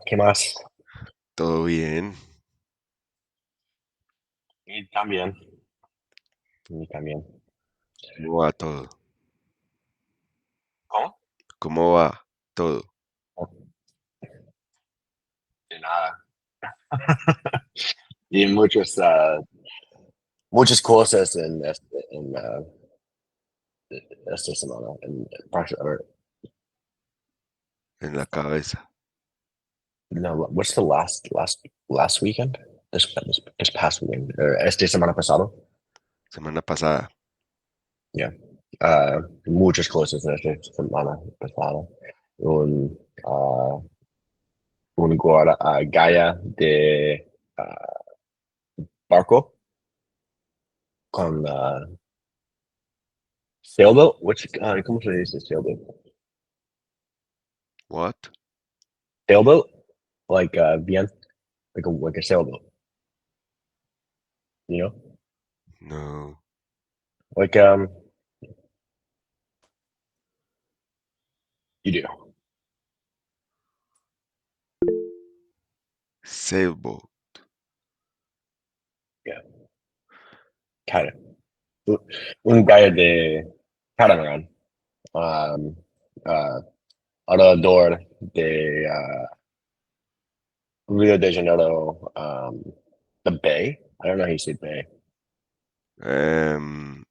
¿Qué más? Todo bien. Y también. Y también. ¿Cómo va todo? ¿Cómo? ¿Cómo va todo? De nada. Y muchas cosas en esta semana. En la cabeza. No, what's the last weekend? This past weekend. Este semana pasado. Semana pasada. Yeah. Muchas cosas en esta semana pasada. Un, uh, Gaia de barco con sailboat. ¿Cómo se dice sailboat? What? Sailboat, like bien, like a sailboat. You know, No. like you do. Sailboat. Yeah, kind of. Un guy de catamaran, um, uh, alrededor de Rio de Janeiro, the Bay. I don't know how you say Bay. Em,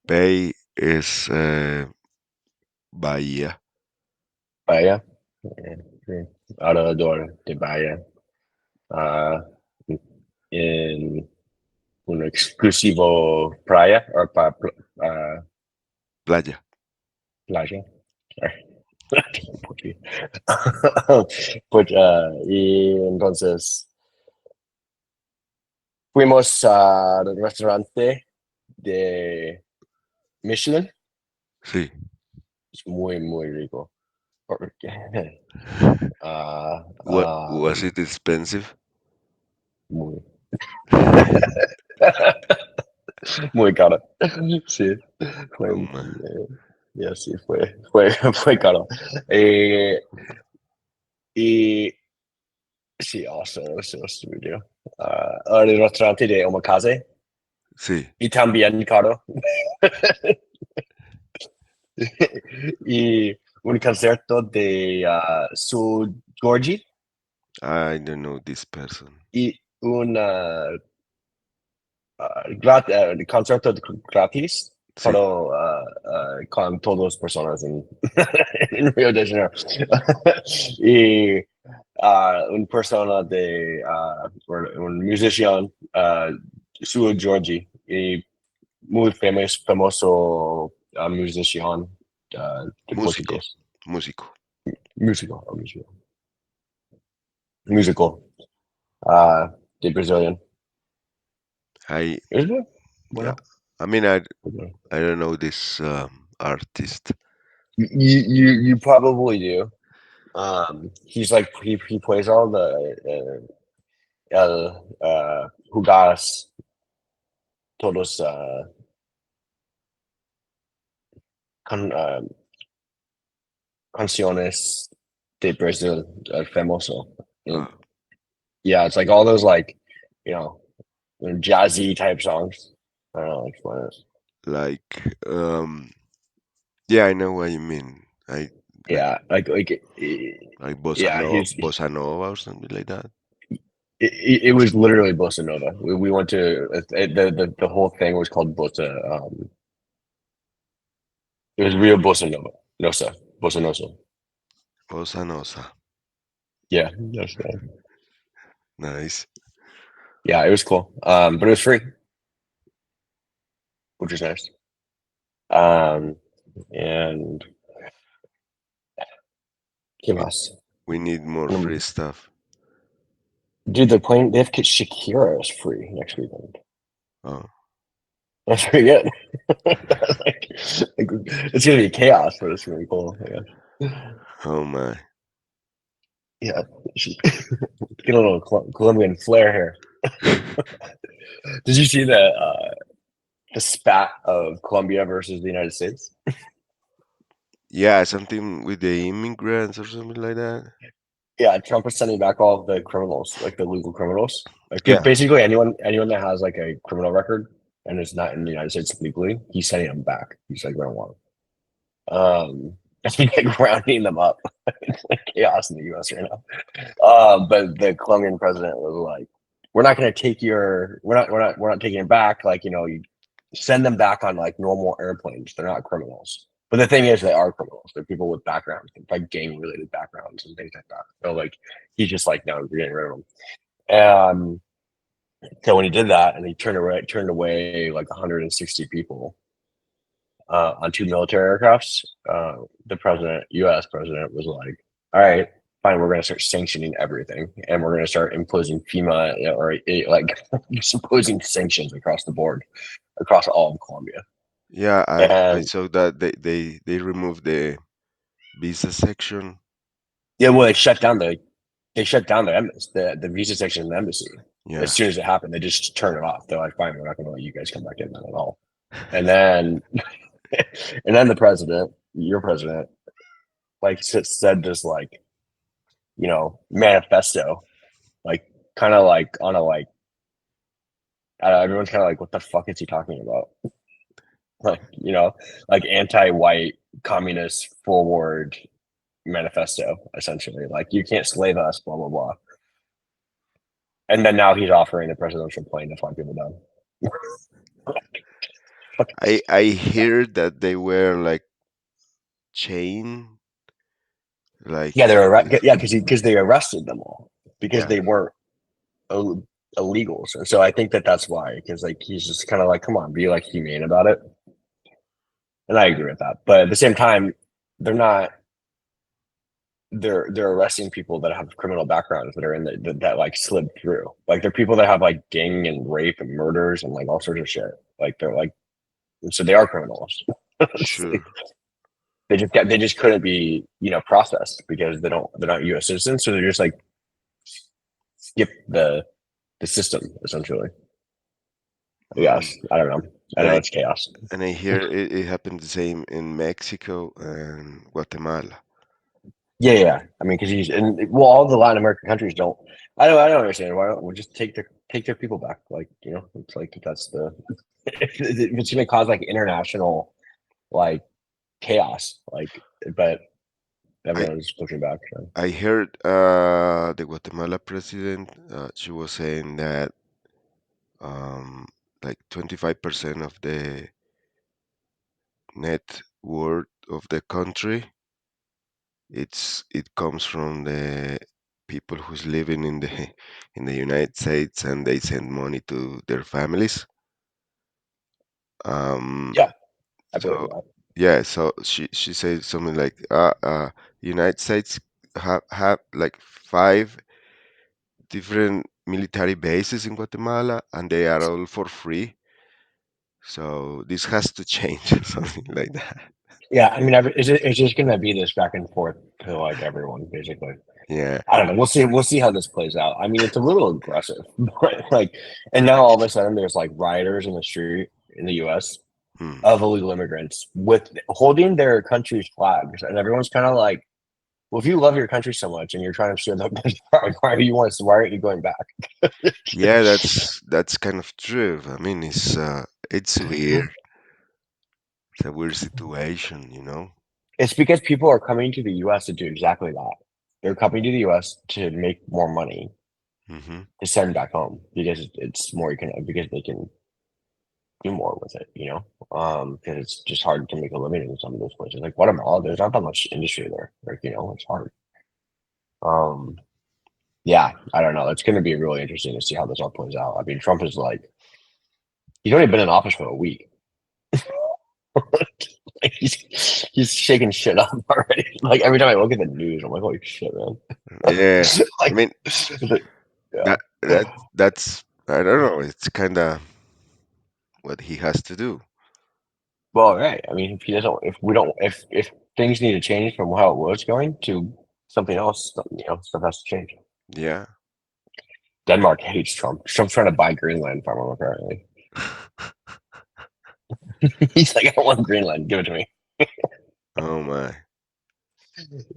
Bay es Bahía. Bahia. Yeah, yeah. Alrededor de Bahia. Uh, in un exclusivo Playa. playa. Sorry. Pues, y entonces fuimos al restaurante de Michelin. Sí. Es muy, muy rico. Porque, ah, Was it expensive? muy, muy caro. Sí, fue, Oh man. ya sí, fue caro. Eh, y sí, also studio. El restaurante de Omakase. Sí. Y también caro. Y un concierto de Su Georgie I don't know this person. y un concierto gratis, Sí. pero con todas las personas en Río de Janeiro. Y una persona un musician, Su Georgie, y muy famoso musician de Músico. portugués. Músico. Musical, uh, de Brazilian. I Is it? yeah. Well, I mean I okay. I don't know this artist. You probably do. He's like he plays all the jugadas todos con, canciones de Brazil famoso. And, Uh, yeah, it's like all those like you know jazzy type songs. I don't know, like explain it. like yeah, I know what you mean. I like Yeah, like yeah, bossa nova or something like that. it was literally bossa nova. We went to the whole thing was called bossa. It was real bossa nova, nosa, bossa nosa. Bossa nosa. Yeah, that's right. Nice. Yeah, it was cool. But it was free, which is nice. Um, and ¿qué We más? we need more free stuff. Dude, they're playing. They have Shakira is free next weekend. Oh, That's pretty good. It's gonna be chaos, but it's really cool. I guess. oh my. Yeah, get a little Colombian flair here. Did you see the spat of Colombia versus the United States? Yeah, something with the immigrants or something like that. Yeah, Trump is sending back all of the criminals, like the legal criminals. Like Yeah, basically anyone that has like a criminal record and is not in the United States legally, he's sending them back. He's like, we don't want them. He's like rounding them up. It's like chaos in the U.S. right now. But the Colombian president was like, we're not taking it back. Like, you send them back on like normal airplanes. They're not criminals. But the thing is, they are criminals. They're people with backgrounds, like gang related backgrounds and things like that. So like, he's just like, no, we're getting rid of them. So when he did that, and he turned away like 160 people on two military aircrafts, the U.S. president, was like, "All right, fine, we're going to start sanctioning everything, and we're going to start imposing FEMA or like imposing sanctions across the board, across all of Colombia." yeah. I And saw that they removed the visa section. yeah, well, they shut down the embassy, the visa section in the embassy. As Yeah. soon as it happened, they just turned it off. They're like, "Fine, we're not going to let you guys come back in at all." And then, and then the president, your president, like said this like manifesto, like kind of like on a like I don't know, everyone's kind of like, what the fuck is he talking about? Like like anti-white communist forward manifesto, essentially. Like you can't slave us, blah blah blah. And then now he's offering a presidential plane to fly people down. I hear that they were like chain, like Yeah, yeah, because they arrested them all because yeah. they weren't Ill- illegals, and so I think that's why. Because like he's just kind of like, come on, be like humane about it, and I agree with that. But at the same time, they're not. They're arresting people that have criminal backgrounds that are in that like slid through. Like they're people that have like gang and rape and murders and like all sorts of shit. Like they're like, so they are criminals. Sure. They just couldn't be processed because they're not U.S. citizens, so they're just like skip the system essentially. Mm. Yes, I don't know. I And know I it's chaos. and I hear it happened the same in Mexico and Guatemala. Yeah. I mean, because he's and well, all the Latin American countries don't. I don't understand. Why don't we just take their people back? Like, it's like that's the if it's going to cause like international like chaos. Like, but I everyone's pushing back. So. I heard the Guatemala president. She was saying that um, like 25% of the net worth of the country, it comes from the people who's living in the in the United States, and they send money to their families. Um, Yeah, I believe so that. yeah, so she said something like, United States have like five different military bases in Guatemala, and they are all for free. So this has to change, or something like that. Yeah, I mean, it's just going to be this back and forth to like everyone basically. Yeah. I don't know. We'll see. We'll see how this plays out. I mean, it's a little aggressive, but like, and now all of a sudden there's like rioters in the street in the U.S. Hmm. of illegal immigrants with holding their country's flags, and everyone's kind of like, "Well, if you love your country so much and you're trying to show them, why aren't you going back?" Yeah, that's kind of true. I mean, it's weird. It's a weird situation, you know. It's because people are coming to the U.S. to do exactly that. They're coming to the U.S. to make more money Hmm. to send back home because it's more because they can do more with it, because it's just hard to make a living in some of those places. Like Guatemala, there's not that much industry there. Like, it's hard. Um, yeah, I don't know. It's going to be really interesting to see how this all plays out. I mean, Trump is like, he's only been in office for a week. Like, he's shaking shit up already. Like every time I look at the news, I'm like, holy shit, man. Yeah, I Like, mean yeah. that that's I don't know. It's kind of what he has to do. Well, right. I mean, if he doesn't, if we don't, if things need to change from how it was going to something else, stuff has to change. Yeah. Denmark hates Trump. Trump's trying to buy Greenland from him, apparently. He's like, I want Greenland. Give it to me. Oh my.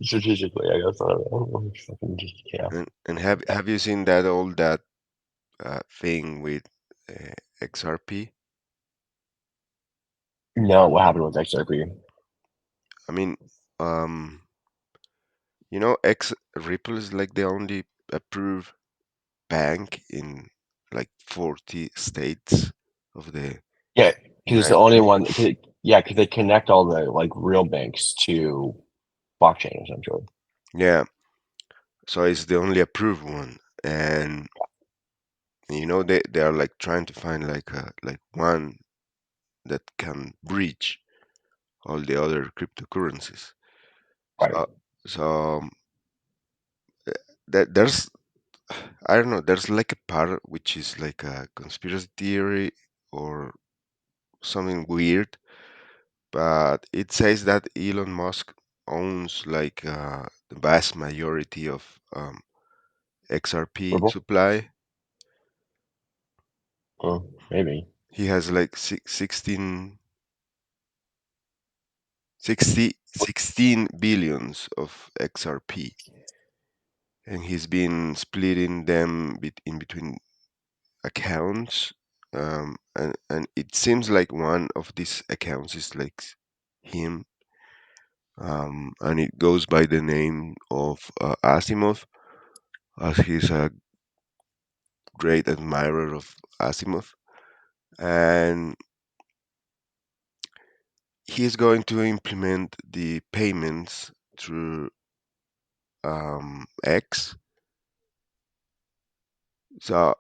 Strategically, I guess. I don't know. Fucking just, yeah. And have you seen that all that thing with XRP? No, what happened with XRP? I mean, um, X Ripple is like the only approved bank in like 40 states of the Yeah, because it's the United only States. one. Yeah, because they connect all the like real banks to blockchain essentially. Yeah, so it's the only approved one, and they are like trying to find like one that can breach all the other cryptocurrencies. Right. So so that there's I don't know, there's like a part which is like a conspiracy theory or something weird, but it says that Elon Musk owns like the vast majority of XRP Purple? supply. Maybe. He has like 16 billions of XRP, and he's been splitting them in between accounts. And it seems like one of these accounts is like him, and it goes by the name of Asimov, as he's a great admirer of Asimov, and he's going to implement the payments through X. So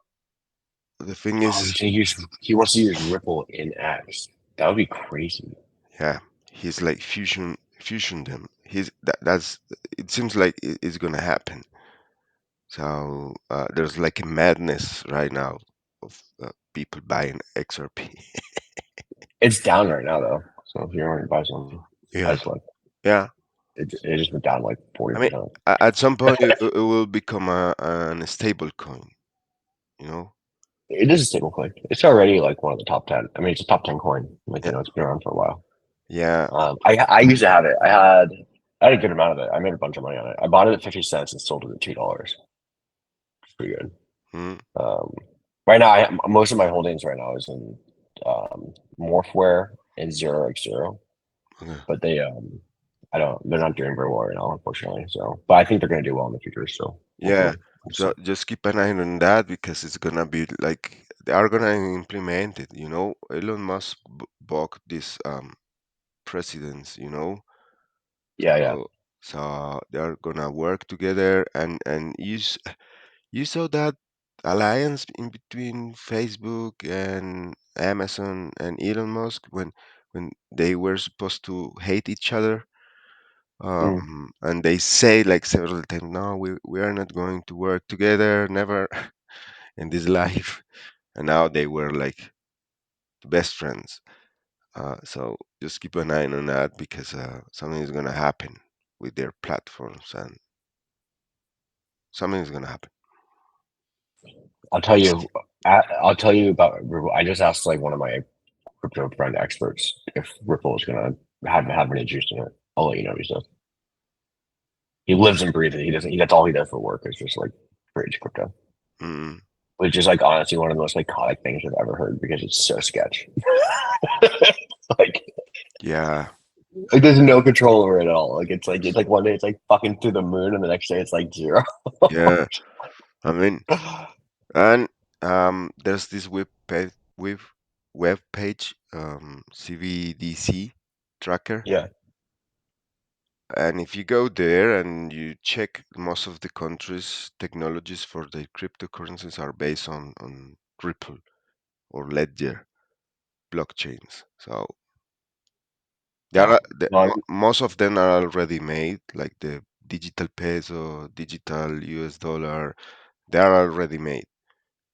the thing Oh, is, he wants to use Ripple in X. That would be crazy. yeah, he's like fusion them. That's it seems like it's gonna happen. So there's like a madness right now of people buying XRP. It's down right now though. So if you're going to buy some, I Yeah, just like yeah. it just went down like I mean, 40%. at some point it will become a stable coin, you know? It is a stable coin. It's already like one of the top 10. I mean, it's a top 10 coin. Like, Yeah, it's been around for a while. yeah. I used to have it. I had a good amount of it. I made a bunch of money on it. I bought it at 50 cents and sold it at $2. It's pretty good. Mm, Um, right now, most of my holdings right now is in Morphware and 0x0, okay. but I don't, they're not doing very well right now, unfortunately. So, but I think they're going to do well in the future. So Yeah. hopefully, we'll So see. just keep an eye on that because it's gonna be like they are gonna implement it. Elon Musk bought this presidents. Yeah, yeah. So they are gonna work together and you saw that alliance in between Facebook and Amazon and Elon Musk when they were supposed to hate each other. Mm, And they say like several times, no, we are not going to work together, never in this life. And now they were like best friends. So just keep an eye on that because something is gonna happen with their platforms and something is gonna happen. I'll tell you. I'll tell you about Ripple. I just asked like one of my crypto friend experts if Ripple is going to have any juice in it. I'll let you know what he says. He lives and breathes it. He doesn't. That's all he does for work. Is just like trades crypto, Mm, which is like honestly one of the most iconic things I've ever heard because it's so sketch. like yeah, like there's no control over it at all. It's like one day it's like fucking through the moon, and the next day it's like zero. yeah. I mean, and there's this web page, CVDC tracker, Yeah. and if you go there and you check, most of the countries' technologies for their cryptocurrencies are based on Ripple or Ledger blockchains. So Yeah. No, most of them are already made, like the digital peso, digital US dollar. They are already made.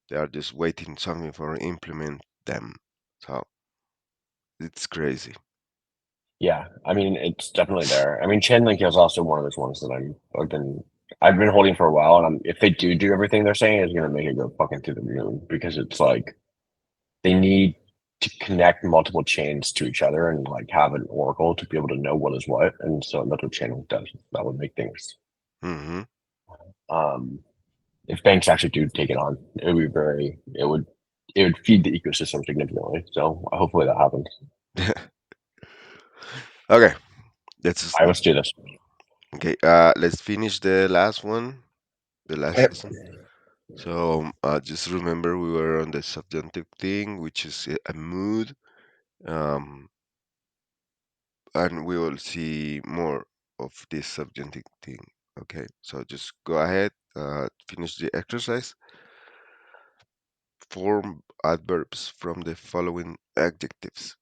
They are just waiting something for implement them. So it's crazy. yeah, I mean it's definitely there. I mean Chainlink is also one of those ones that I've been holding for a while, and if they do everything they're saying, it's gonna make it go fucking through the moon because it's like they need to connect multiple chains to each other and like have an oracle to be able to know what is what. And so another chain does that would make things. Mm-hmm. Um, if banks actually do take it on, it would be very. It would feed the ecosystem significantly. So hopefully that happens. Okay, let's I let's do this. okay. Let's finish the last one, the last Yep. lesson. So just remember we were on the subjunctive thing, which is a mood, um, and we will see more of this subjunctive thing. Okay, so just go ahead, finish the exercise. Form adverbs from the following adjectives.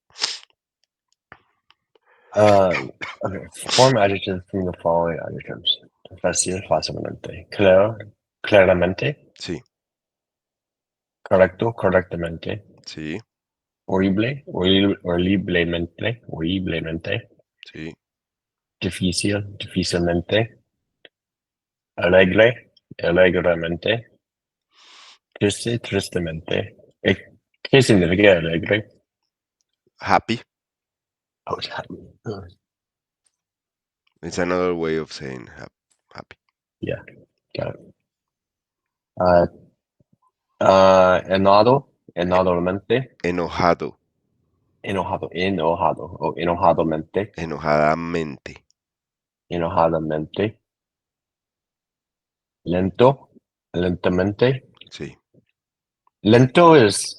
Uh, okay. Form adjectives from the following adjectives. Fácil, fácilmente. Claro, claramente. Sí, Correcto, correctamente. sí, Horrible, horriblemente, horriblemente. sí. Difícil, difícilmente. Alegre, alegremente. Triste, tristemente. ¿Qué significa alegre? Happy. Oh, it's happy. It's another way of saying happy. Yeah, got it. Uh, enojado, enojadamente. Enojado, Enojado, enojado, o enojadamente, enojadamente. enojadamente. Lento, lentamente. Sí. Lento is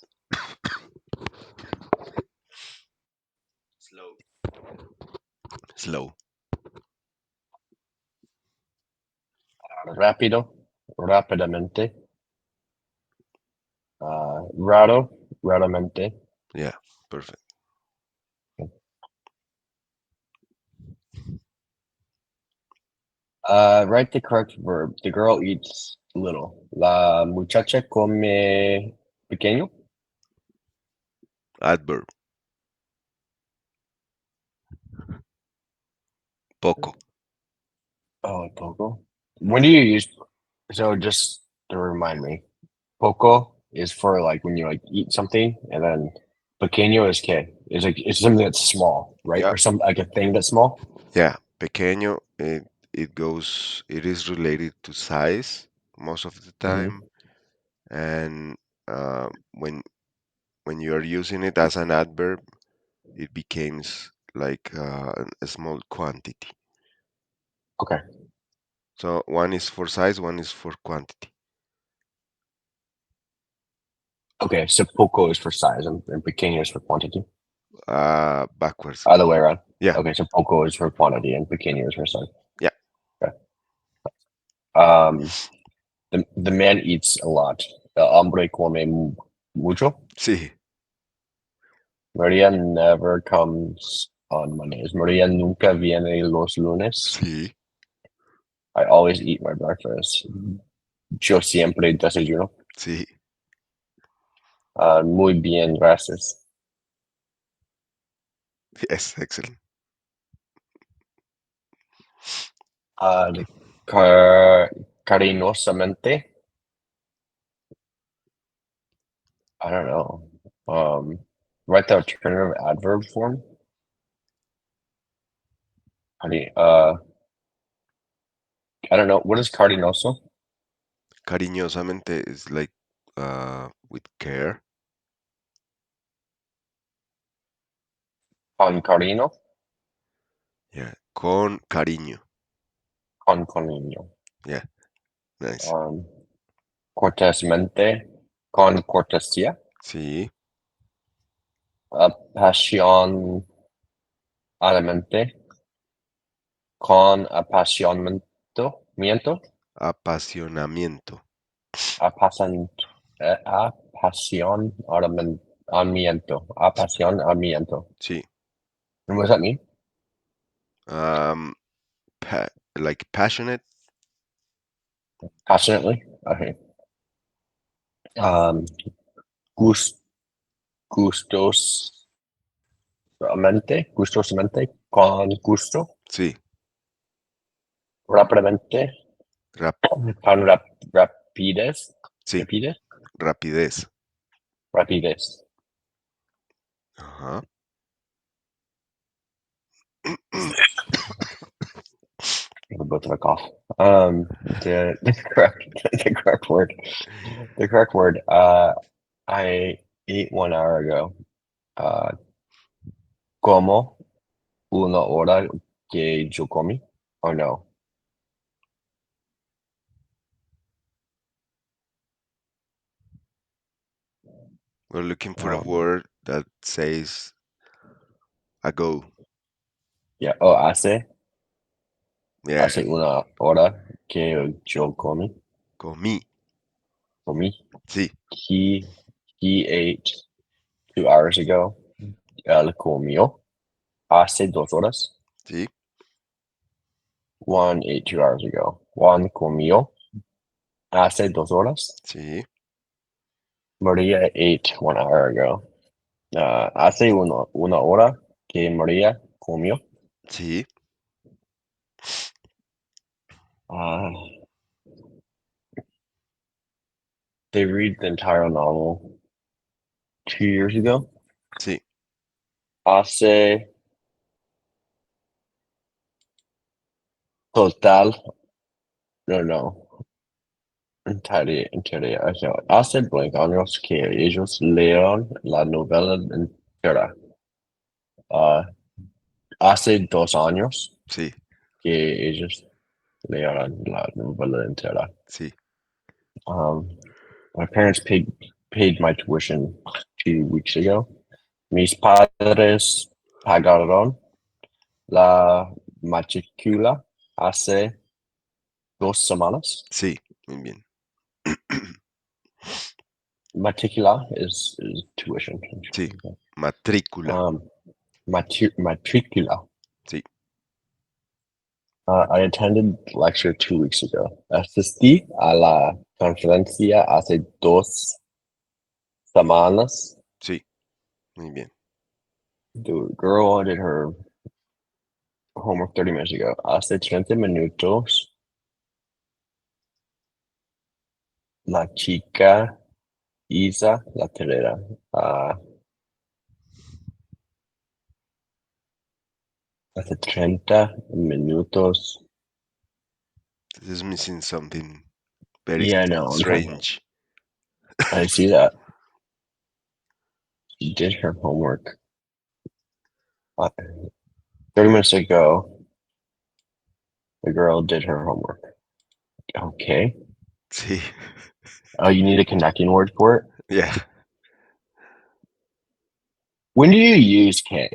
Slow. Slow. rápido, rápidamente. Raro, raramente. Yeah, perfect. Write the correct verb. The girl eats little. La muchacha come pequeño. Adverb, poco. Oh, poco. When do you use? So just to remind me, poco is for like when you like eat something, and then pequeño is que. It's like it's something that's small, right? Yeah, Or some like a thing that's small. yeah. Pequeño, it is related to size most of the Hmm. time. And when you are using it as an adverb, it becomes like a small quantity. Okay. So one is for size, one is for quantity. Okay. So poco is for size, and pequeño is for quantity. Backwards. Other way around. Yeah, Okay. So poco is for quantity, and pequeño is for size. yeah. Okay. Um, the man eats a lot. The hombre come mucho. Sí, Maria never comes on Mondays. Maria nunca viene los lunes. sí, I always eat my breakfast. Yo siempre desayuno. sí. Muy bien, gracias. Yes, excellent. De cariñosamente. I don't know. Write the alternative adverb form. Cari- uh, I don't know. What is cariñoso? Cariñosamente is like with care. Con cariño. Yeah, con cariño. Con cariño. Yeah, nice. Um, cortésmente. Con cortesía. Sí, Apasionadamente. Con apasionamiento. Miento. apasionamiento. Apasion, apasionamiento. Apasionamiento. Sí. And what does that mean? Um, like passionate. Passionately? Okay. Um, gust, gustosamente, con gusto, Sí, rápidamente, rap, con rapidez, sí, rapidez, rapidez. rapidez. Uh-huh. We're both have a cough. The correct the correct word. The correct word. I ate 1 hour ago. Uh, como una hora que yo comí. Or no. We're looking for a Um, word that says ago. yeah. Oh, Yeah, hace una hora que yo comí. comí. Comí. Sí, He he ate 2 hours ago. Él comió hace 2 horas. sí, Juan ate 2 hours ago. Juan comió hace 2 horas. sí, Maria ate 1 hour ago. Hace una hora que Maria comió. sí, Uh, they read the entire novel 2 years ago. sí. Hace total, no, o sea, hace blank años que ellos leyeron la novela entera. Uh, hace 2 años Sí, que ellos leyeron la novela entera. sí, Um, my parents paid my tuition 2 weeks ago. Mis padres pagaron la matrícula hace 2 semanas. sí, muy bien. Matrícula is tuition. Sí, matrícula. Um, matrícula. Sí, I attended lecture 2 weeks ago. Asistí a la conferencia hace 2 semanas. sí, muy bien. The girl did her homework 30 minutes ago. Hace 30 minutos, la chica Isa la tarea. Uh, hace 30 minutos. This is missing something very Yeah, no, I'm trying. strange. I see that. She did her homework. 30 minutes ago, the girl did her homework. Okay. Sí, Oh, you need a connecting word for it? yeah. When do you use K?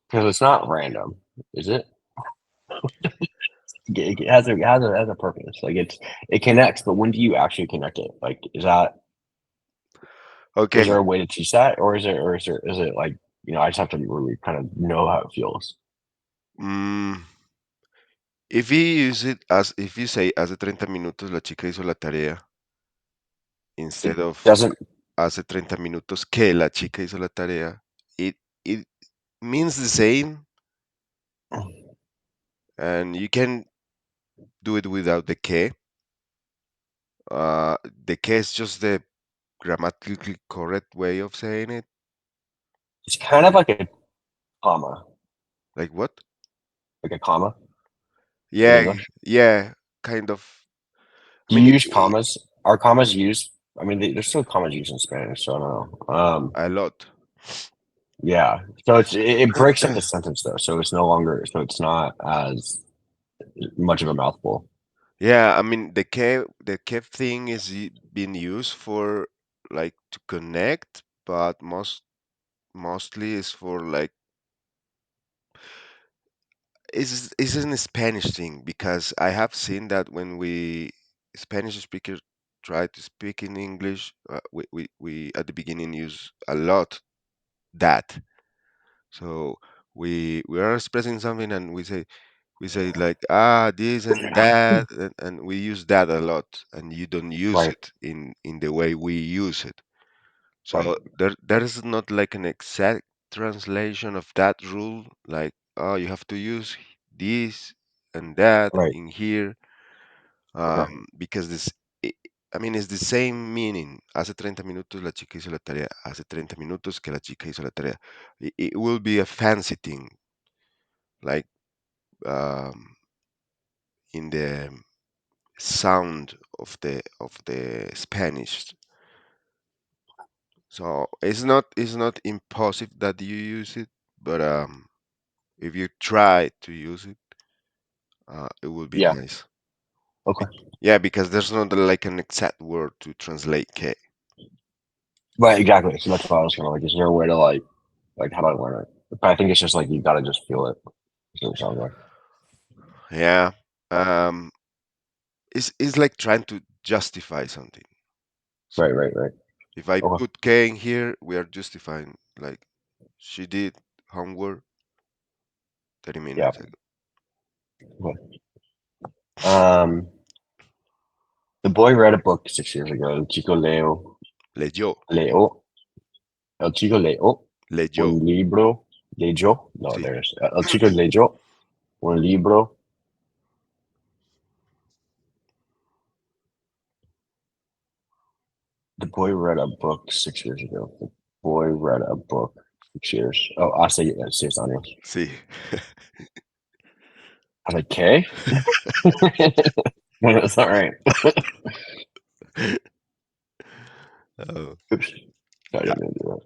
Because it's not random, is it? It has a purpose. Like it connects, but when do you actually connect it? Like is Okay. there a way to teach that, or is it like I just have to really kind of know how it feels. Mm, if you use it as, if you say hace 30 minutos la chica hizo la tarea It instead of doesn't. hace 30 minutos que la chica hizo la tarea, it means the same, and you can do it without the que. The que is just the grammatically correct way of saying it. It's kind of like a comma, Like what? like a comma in Yeah, English. yeah, kind of. I Do mean, you use commas? Are commas used? I mean, there's still commas used in Spanish, so I don't know. a lot. Yeah. So it breaks up the sentence though, so it's no longer so it's not as much of a mouthful. Yeah, I mean the que thing is being used for like to connect, but mostly is for like it's a Spanish thing because I have seen that when we Spanish speakers try to speak in English, we at the beginning use a lot that. So we are expressing something and we say like this and that and we use that a lot and you don't use Right. it in the way we use it. Right. So there is not like an exact translation of that rule, like, oh, you have to use this and that Right. in here, Okay. because I mean, it's the same meaning. Hace 30 minutos la chica hizo la tarea. Hace 30 minutos que la chica hizo la tarea. It will be a fancy thing, like um, in the sound of the Spanish. So it's not impossible that you use it, but if you try to use it, it will be Yeah. nice. Okay. Yeah, because there's not like an exact word to translate K. Right. Exactly. So that's why I was kind of like, is there a way to like how do I learn it? But I think it's just like you gotta just feel it. That's what it sounds like. Yeah. Um, it's like trying to justify something. Right. So Right. Right. if I Okay. put K in here, we are justifying like she did homework 30 Yeah. minutes ago. Okay. Um, the boy read a book 6 years ago. Leyó, Leo, el chico leo leyó. un libro, leyó, no, Sí. there's, el chico leyó un libro. The boy read a book 6 years ago. The boy read a book 6 years. Oh, hace 6 años. Sí. I was like, K? No, that's not right. Oh. Oops. No, I Ah. didn't mean to do that.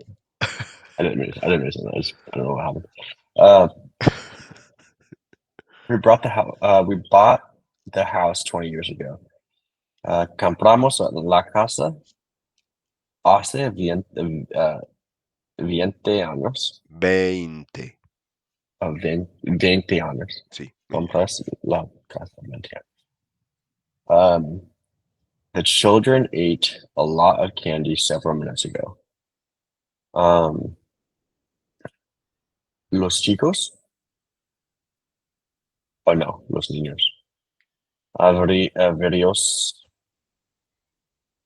I didn't mean to say that. I don't know what happened. Uh, we bought the house 20 years ago. Compramos la casa hace 20 años. 20. 20 años. Sí, muy bien. Compras la casa 20 años. Um, the children ate a lot of candy several minutes ago. Um, los chicos, oh no, los niños. Varios,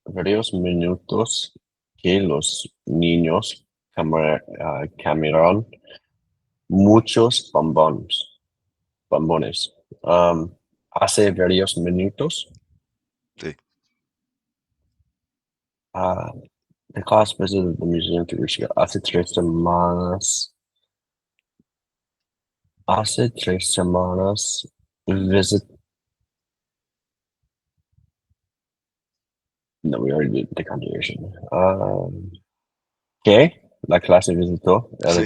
varios minutos que los niños comieron muchos bombones. Hace varios minutos, Sí. uh, the class visited the museum 2 weeks ago. Hace 3 semanas visit. No, we already did the conjugation. ¿Qué? La clase visitó Sí,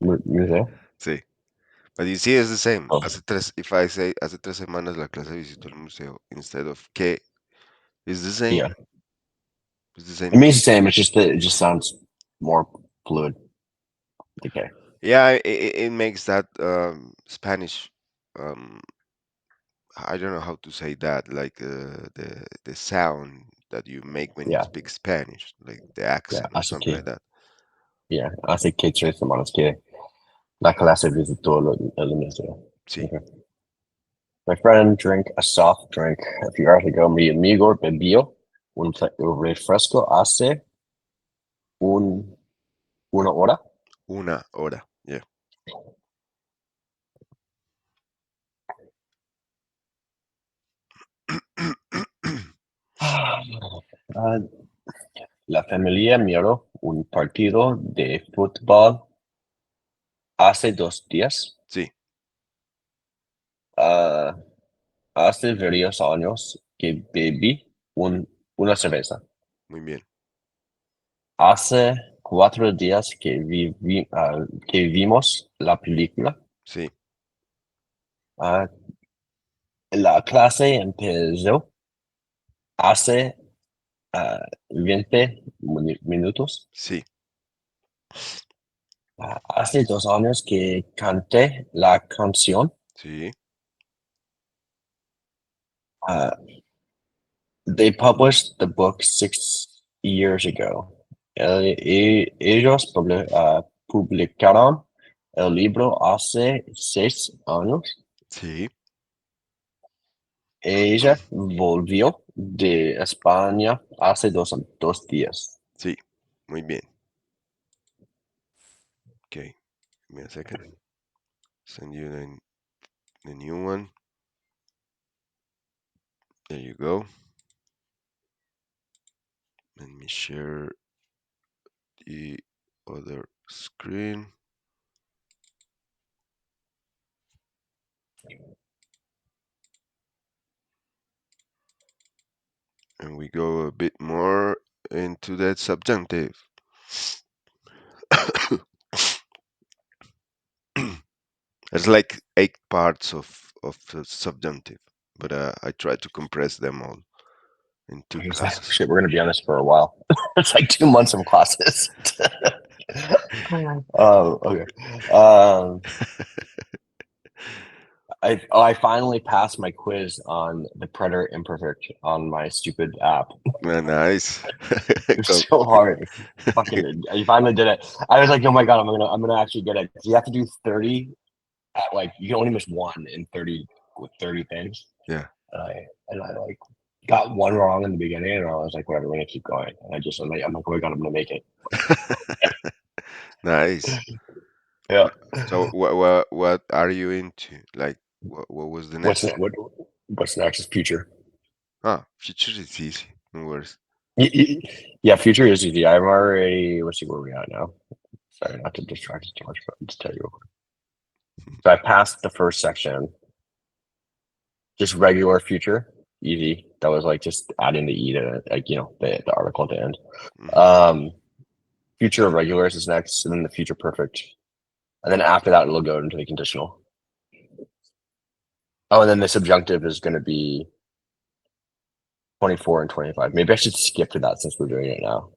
el museo. sí. But you see, it's the same. Oh, If I say hace 3 semanas la clase visitó el museo instead of que, it's the same. yeah. It's the same It means thing. the same. It's just that it just sounds more fluid. Okay. Yeah, it makes that Spanish. Um, I don't know how to say that. Like the sound that you make when you Yeah. speak Spanish, like the Yeah. accent or Así something que, like that. yeah. Hace que 3 semanas que la clase visitó el museo. Sí, Okay. My friend drank a soft drink a few hours ago. Mi amigo bebió un refresco hace un, una hora. 1 hora. Yeah. Ah, la familia miró un partido de fútbol hace 2 días. Sí, Ah, hace varios años que bebí una cerveza. muy bien. Hace 4 días que vimos la película. Sí, Ah, la clase empezó hace 20 minutos. sí, Hace 2 años que canté la canción. sí, Uh, they published the book 6 years ago. Ellos publicaron el libro hace 6 años. sí, Ella volvió de España hace 2 días. sí. Muy bien. Okay, give me a second. Send you the new one. There you go. Let me share the other screen. And we go a bit more into that subjunctive. There's like 8 parts of the subjunctive, but I try to compress them all in two It's like, classes. shit, we're gonna be on this for a while. It's like 2 months of classes. Okay. Um, I finally passed my quiz on the preterite imperfect on my stupid app. Nice. It was so hard. Fucking, I finally did it. I was like, oh my god, I'm gonna actually get it. You have to do 30 at like you can only miss one in 30 with 30 things. Yeah. And I like got one wrong in the beginning, and I was like, whatever, we're gonna keep going. And I'm like, oh my god, I'm gonna make it. Nice. Yeah. So what are you into? Like what was the What's next ne- one? what what's next is future. Ah, future is easy. No worries. Yeah, future is easy. I'm already. Let's see where we at now. Sorry, not to distract you too much, but just tell you real quick. So I passed the first section, just regular future, easy. That was like just adding the e to like the article at the end. Hmm. Um, future of regulars is next, and then the future perfect, and then after that it'll go into the conditional. Oh, and then the subjunctive is going to be 24 and 25. Maybe I should skip to that since we're doing it now.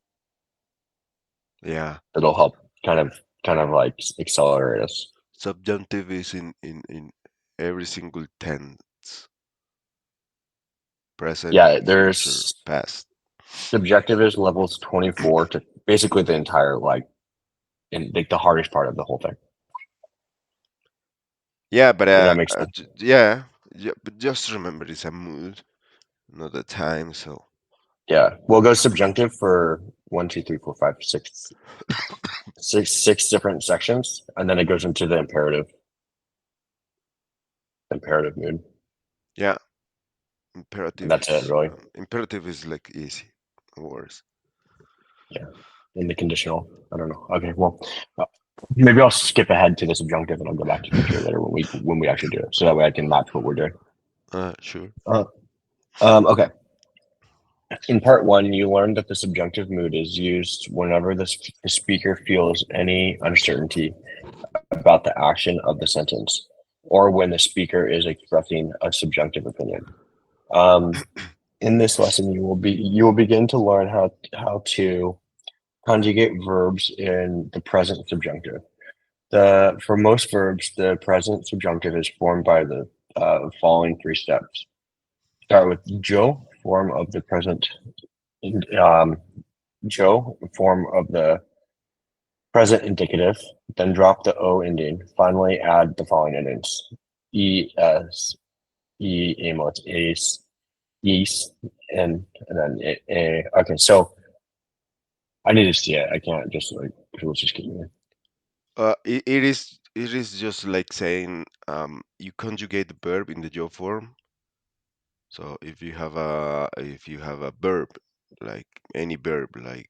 Yeah. It'll help kind of like accelerate us. Subjunctive is in every single tense. Present, Yeah, future, there's past. subjective is levels 24 to basically the entire like in like the hardest part of the whole thing. Yeah, but If that makes sense. yeah, yeah, but just remember it's a mood, not a time. So Yeah. We'll go subjunctive for one, two, three, four, five, six different sections, and then it goes into the imperative mood. yeah, And that's it, really. imperative is like easy, no worries. Yeah. In the conditional. I don't know. Okay, well, uh, maybe I'll skip ahead to the subjunctive and I'll go back to future later when we actually do it, so that way I can match what we're doing. Sure. Uh, okay. In part one, you learned that the subjunctive mood is used whenever the speaker feels any uncertainty about the action of the sentence, or when the speaker is expressing a subjunctive opinion. Um, in this lesson, you will begin to learn how to conjugate verbs in the present subjunctive. For most verbs, the present subjunctive is formed by the following three steps. Start with Joe, form of the present. Um, Joe, form of the present indicative. Then drop the O ending. Finally, add the following endings: es, amos, ace, yeast, and then okay, so I need to see it. I can't just like people just keep me. It is just like saying you conjugate the verb in the job form. So if you have a verb, like any verb, like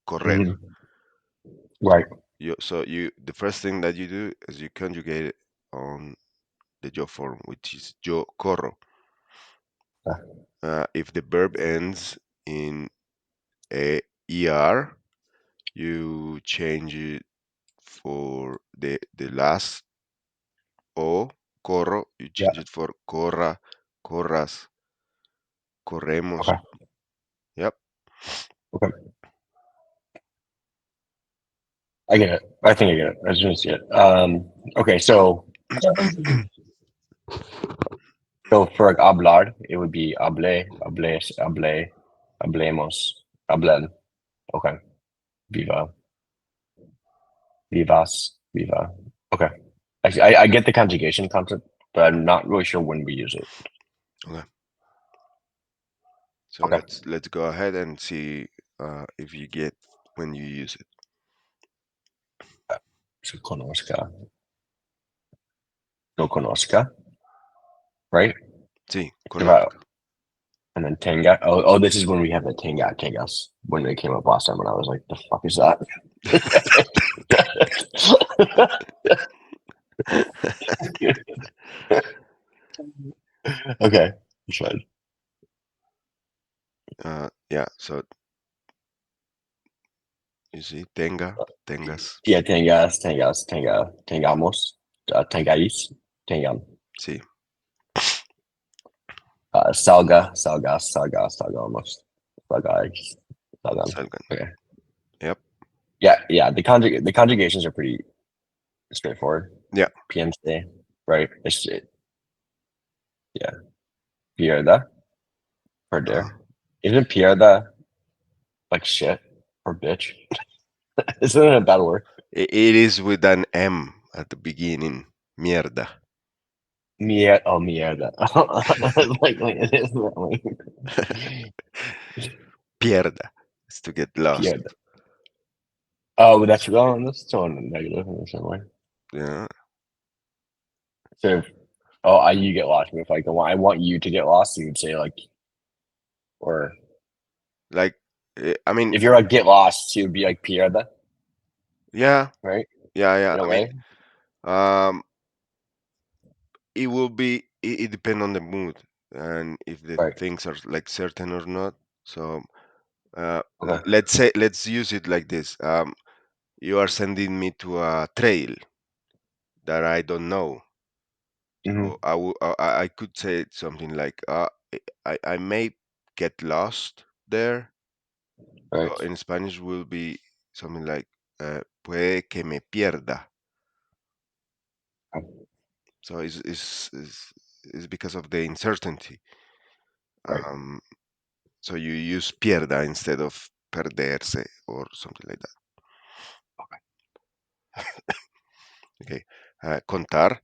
correr, Mhm. Right. so the first thing that you do is you conjugate it on the job form, which is yo corro. If the verb ends in a er, you change it for the last o corro. You Yeah. change it for corra, corras, corremos. Okay. Yep. Okay. I get it. I think I get it. I just didn't see it. Okay. So for like hablar, it would be hable, hables, hable, hablemos, hablen. Okay. Viva, vivas, viva. Okay. I get the conjugation concept, but I'm not really sure when we use it. Okay. So Okay. let's go ahead and see if you get when you use it. So conozca, no conozca, right? Sí, If I, conozca. And then Tenga. Oh, this is when we have the Tengas when they came up last time, and I was like, "The fuck is that?" Okay, that's fine. Yeah, so you see, tengas, Yeah, Tengamos, Tengais, Tengam, see, Salgamos, Salgais, Salgam. salgan. Okay. Yep, Yeah. The conjugations are pretty straightforward. yeah, PNC, right? Yeah. Pierda for uh, dear. Isn't Pierda like shit or bitch? Isn't it a bad word? it is with an M at the beginning. Mierda. Mierda. Like, it is like Pierda is to get lost. Pierda. Oh, that's so negative in some way. Yeah, So, oh, you get lost. If like I want you to get lost, you would say like, or like, I mean, if you're like get lost, you would be like Pierda, yeah, right? yeah. In a I mean, way, um, it will be. It depend on the mood and if the right? things are like certain or not. So, Okay. let's use it like this. You are sending me to a trail that I don't know. Hmm. So I could say something like, I may get lost there. Right. So in Spanish will be something like, puede que me pierda. So it's because of the uncertainty. Right. Um, so you use pierda instead of perderse or something like that. Okay. Contar.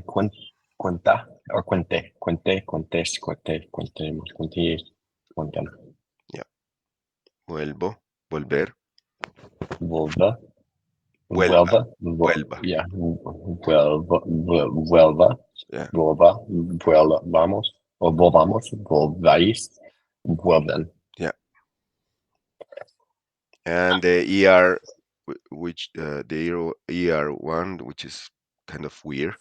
Cuen- Cuenta or cuentemos, cuentan. Yeah. Vuelvo. Volver. Vuelva, Vuelva. vuelva, Vuelva. yeah, vuelva, Yeah. vuelvamos, o volvamos, volváis, vuelven. Yeah. And the ER, which the ER one, which is kind of weird.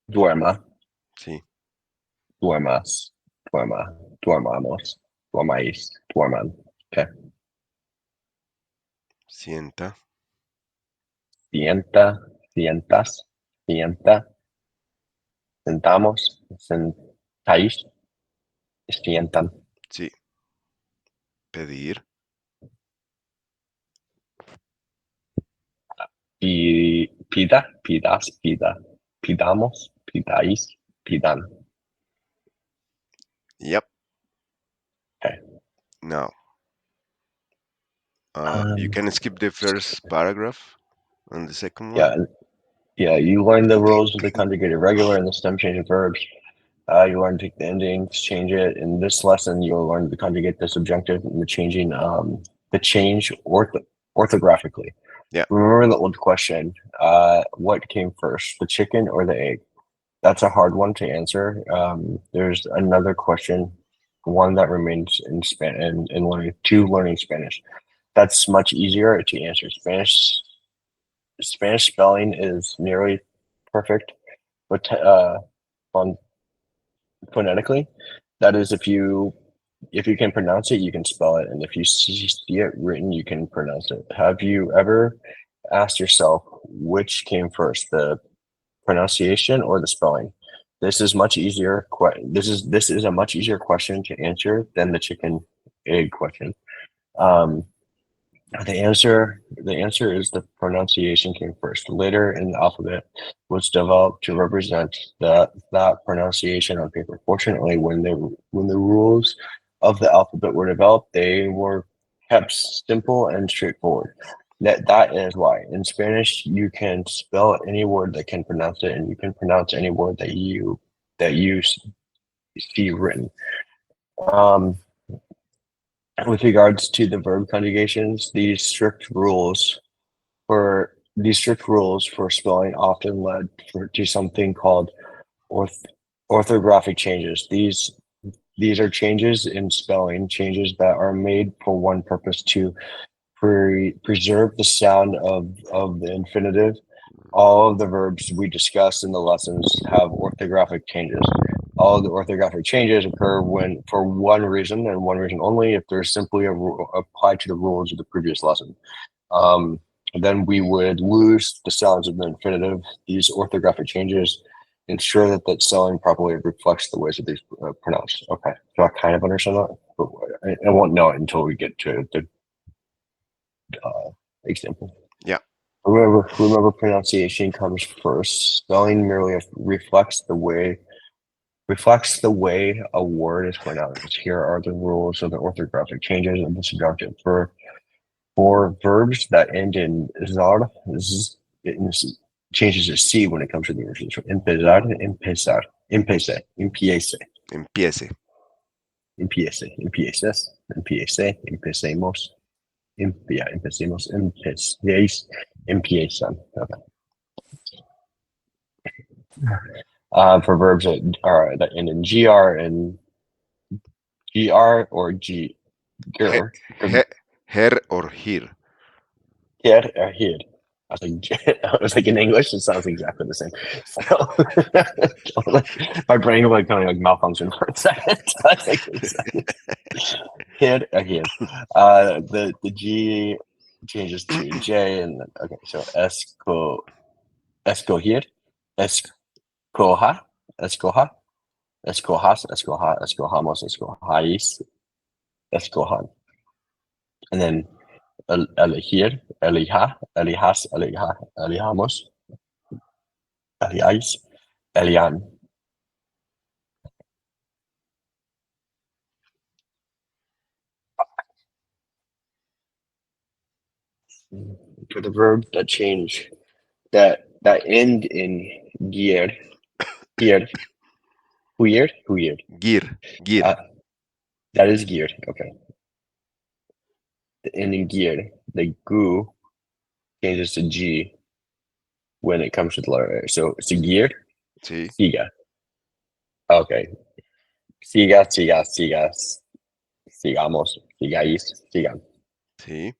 Duerma, See, duermas, duermamos, duermáis, duerman. Okay. sienta. Sienta, sientas, sienta, sentamos, sentáis, sientan. Sí, pedir. Pida, pidamos, pidáis, pidan. Yep. Okay. Now, you Um, can skip the first paragraph and the second one. yeah, yeah. You learn the rules of the conjugated regular and the stem change of verbs. You learn to take the endings, change it. In this lesson, you'll learn to conjugate the subjunctive and the change orthographically. Yeah. Remember the old question: what came first, the chicken or the egg? That's a hard one to answer. There's another question, one that remains in learning Spanish. That's much easier to answer. Spanish spelling is nearly perfect, but on phonetically, that is if you can pronounce it, you can spell it, and if you see it written, you can pronounce it. Have you ever asked yourself which came first, the pronunciation or the spelling? This is much easier. This is a much easier question to answer than the chicken egg question. Um, the answer is the pronunciation came first. Later in the alphabet was developed to represent that pronunciation on paper. Fortunately, when the rules of the alphabet were developed, they were kept simple and straightforward. That is why in Spanish you can spell any word that can pronounce it, and you can pronounce any word that you see written. Um, with regards to the verb conjugations, these strict rules for these strict rules for spelling often led to something called orth- orthographic changes. These are changes in spelling, changes that are made for one purpose to preserve the sound of the infinitive. All of the verbs we discussed in the lessons have orthographic changes. All of the orthographic changes occur when for one reason and one reason only, if there's simply a rule applied to the rules of the previous lesson. Um, then we would lose the sounds of the infinitive. These orthographic changes ensure that that spelling properly reflects the ways that these pronounced. Okay, so I kind of understand that, but I won't know it until we get to the example. Yeah. Remember, pronunciation comes first. Spelling merely reflects the way a word is pronounced. Here are the rules of the orthographic changes of the subjunctive. For verbs that end in zar, it changes to c when it comes to the original. So empezar, empezar, empecé, empiece, Empiece. empiece, empieces, empiece, empecemos, empecemos, empecéis, empiezan. Okay. For verbs that end in gr and gr or g, He, gr, he, her or here. here or here. I was like in English, it sounds exactly the same. So my brain like kind of like malfunctioned for a second. I was like, wait a second. Here or here. The G changes to J, and okay, so escoger, escoja, escoja, escojas, escoja, escojamos, escojáis, escojan, and then elegir, elija, elijas, elija, elijamos, eliáis, elian. For the verb that change that end in gear, geared, weird, weird. Gir. Gir. Uh, that is geared. Okay. The ending geared, the goo changes to G when it comes to the letter A. So geared, Sí. siga. Okay. Siga, siga, sigas, sigamos, sigáis, sigan. Sí.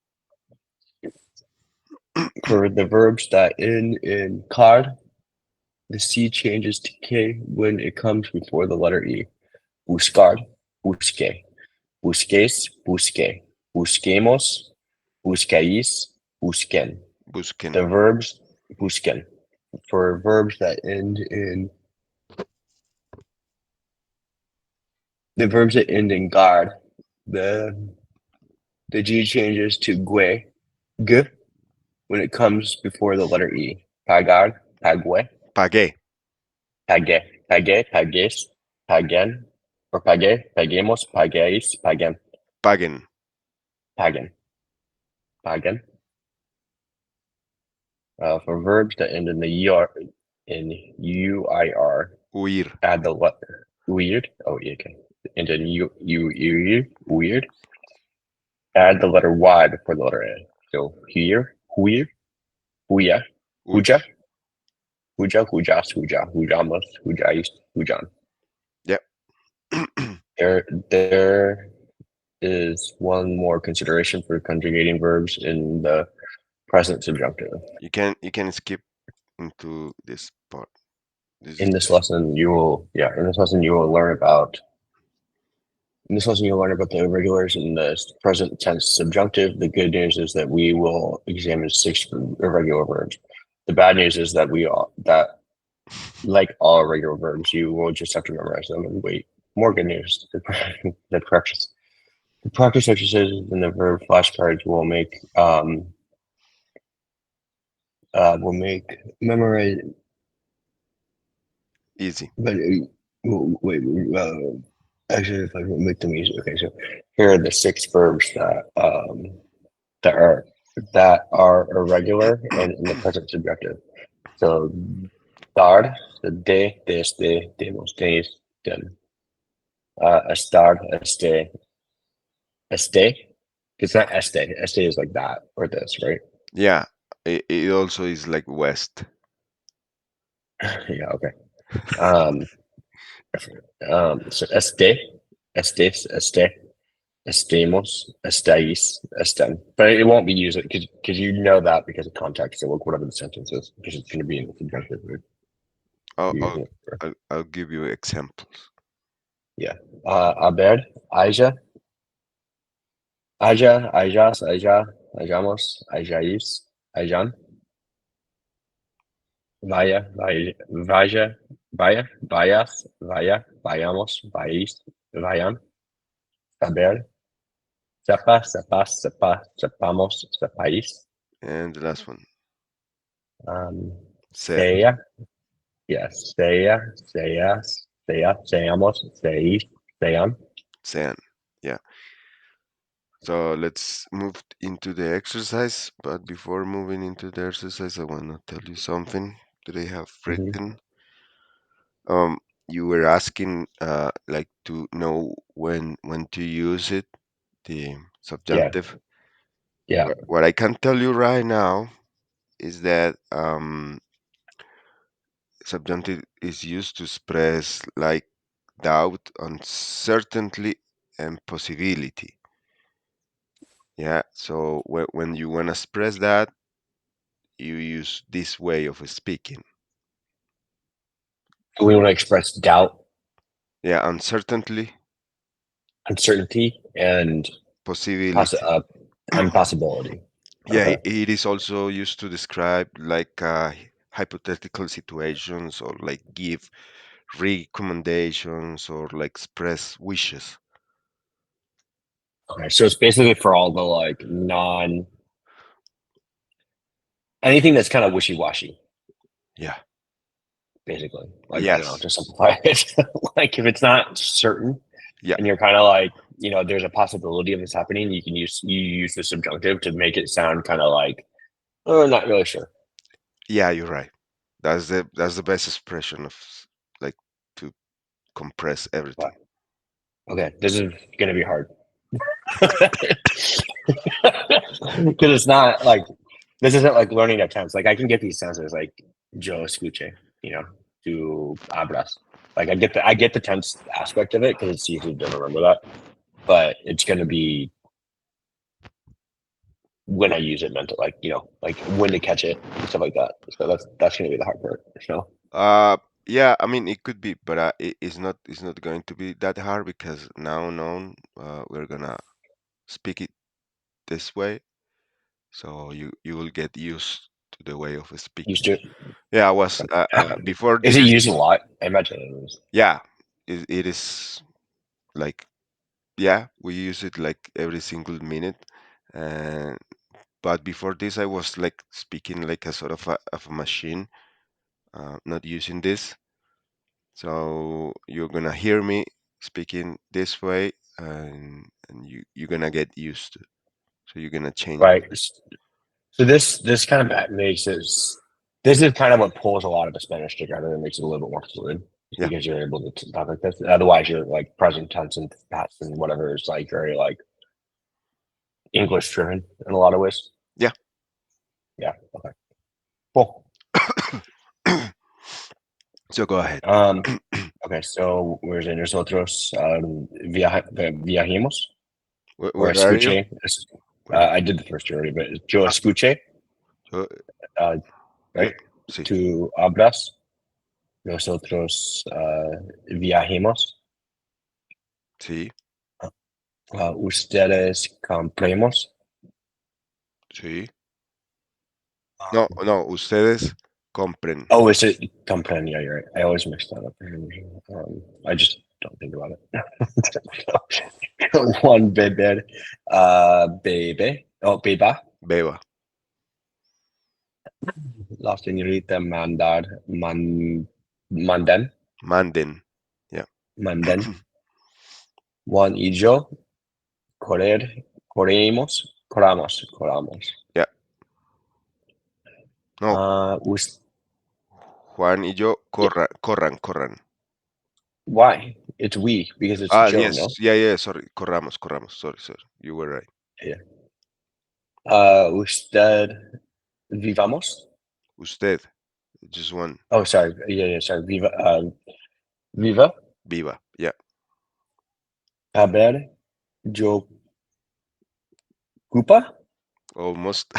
For the verbs that end in card, the C changes to K when it comes before the letter E. Buscar, busque, busques, busque, busquemos, busquéis, busquen. Busquen. The verbs busquen. For verbs that end in guard, the the G changes to gue, g when it comes before the letter E. Pagar, pague, Pagué. pague, pague, pagues, paguen, or pague, paguemos, paguéis, paguen, Paguen. paguen, paguen. For verbs that end in the ER, in UIR, Huir. add the letter weird. Oh, yeah, okay. And then weird. Add the letter Y before the letter A. So here, huir, huya, Huy. huja, huja, hujas, huja, hujamos, hujais, hujan. Yep. There is one more consideration for conjugating verbs in the present subjunctive. You can skip into this part. This is In this lesson, you will learn about the irregulars in the present tense subjunctive. The good news is that we will examine 6 irregular verbs. The bad news is that like all irregular verbs, you will just have to memorize them and wait. More good news: the practice exercises and the verb flashcards will make memorize. easy. But wait, actually, if I make them easy, okay. So here are the 6 verbs that are irregular and in the present subjunctive. So dar, the de, desde, demos, tenis, den. Estar, este. It's not este. Este is like that or this, right? Yeah. It also is like west. Yeah, okay. Um, so estemos, estáis, están. But it won't be used because you know that because of context. So look whatever the sentence is because it's going to be in the subjunctive mood. I'll, You're I'll using it for, I'll give you examples. yeah. Aber, Aja, Aja, Ajas, Aja, Ajamos, Ajais, Ajan, Vaya, Vayas, Vaya, Vayamos, Vais, Vayan, Saber, Sepamos, Sepais, And the last one, ser, Sea, yes, Seamos, Seis, Sean. sean. Yeah. So let's move into the exercise. But before moving into the exercise, I want to tell you something that I have Mm-hmm. written. Um, you were asking like to know when to use it, the Yeah, subjunctive. yeah. What I can tell you right now is that subjunctive is used to express like doubt, uncertainty, and possibility. Yeah. So when you want to express that, you use this way of speaking. We want to express doubt, Yeah, uncertainty, uncertainty, and possibility. impossibility. Yeah, Okay. it is also used to describe like hypothetical situations or like give recommendations or like express wishes. Okay. So it's basically for all the like anything that's kind of wishy washy, Yeah. basically. Like, you know, Yes. to simplify it. Like if it's not certain Yeah. and you're kind of like, you know, there's a possibility of this happening, you use the subjunctive to make it sound kind of like, oh, not really sure. Yeah, you're right. That's the best expression of like to compress But everything. okay, this is gonna be hard. Because it's not like this isn't like learning a tense. Like I can get these tenses like yo escuche, you know, to abras. Like I get the tense aspect of it because it's easy to remember that. But it's gonna be when I use it mental, like you know, like when to catch it and stuff like that. So that's gonna be the hard part. So Yeah, I mean it could be, but it's not going to be that hard because now known we're gonna speak it this way, so you will get used to the way of used speaking. to it. Yeah, I was before Is it this. used a lot? I imagine it is. Yeah, it is like yeah, we use it like every single minute. And but before this, I was like speaking like a sort of a machine, not using this. So you're gonna hear me speaking this way, and you're gonna get used to. So you're gonna change. Right. So this kind of makes it. This is kind of what pulls a lot of the Spanish together and makes it a little bit more fluid, is Yeah, because you're able to talk like this. Otherwise, you're like present tense and past and whatever is like very like English driven in a lot of ways. yeah. Yeah. Okay. Cool. So go ahead. Um. Okay. So where's in nosotros viajemos or Where are you? escuche? Where are I did the first already, but yo escuche. you? Uh, Yep. right. Sí, To hablas. Nosotros viajemos. sí, Ustedes compremos. sí. No, no. Ustedes compren. Oh, is it compren? Yeah, you're right. I always mix that up. I just don't think about it. One bebé, baby. Oh, beba. Beba. La señorita manden, Manden. Yeah. manden. Juan y yo corramos. Yeah. No, Uh, Juan y yo corran. why? It's we because it's Ah, Joe, yes. no? Yeah, yeah. Sorry. Corramos. Sorry. You were right. Yeah. Usted Vivamos. Usted, just one. Oh, sorry. Yeah, sorry. Viva. Viva. Yeah, Haber. Yo Cupa. almost.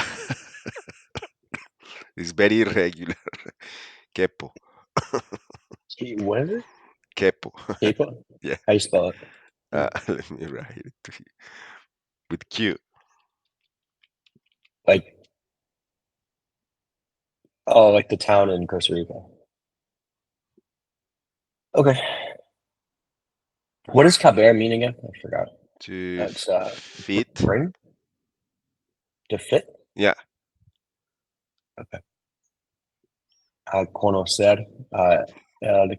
It's very irregular. Kepo. What is it? Kepo. Capo? Yeah. How you spell it? Let me write it to you. With Q. Like, oh, like the town in Costa Rica. Okay. What does caber mean again? I forgot. To That's fit. bring to fit. Yeah. Okay. Conocer. El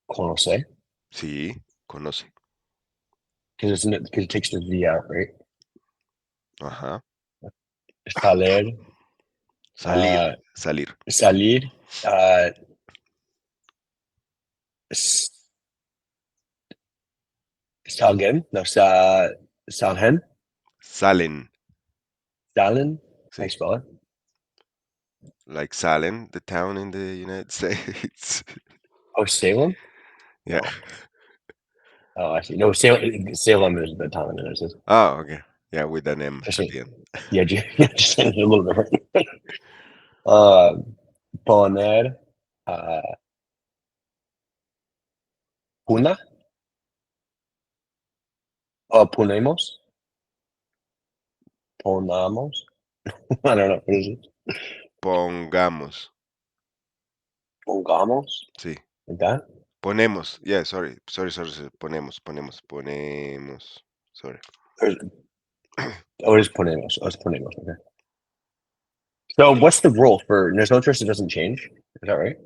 conocer. Sí. Conoce. Because it takes the V out, right? Ajá. Salir. Salir. Uh, Salir. salir. Uh, s- salgen. No, salgen. Salen. Salen. How you Sí. spell it? Like Salem, the town in the United States. Oh, Salem. Yeah. No. Oh, I see. No, Salem is the town in it. Oh, okay. Yeah, with an M Just at the end. yeah, just a little different. Uh, poner, uh, puna, ponemos, ponamos. I don't know. What is it? Pongamos. Pongamos, Sí. like that. Ponemos. Yeah, sorry. Ponemos. Sorry. Or oh, it is ponemos. Oh, it's ponemos. Okay. So, what's the rule for there's no interest? It doesn't change. Is that right?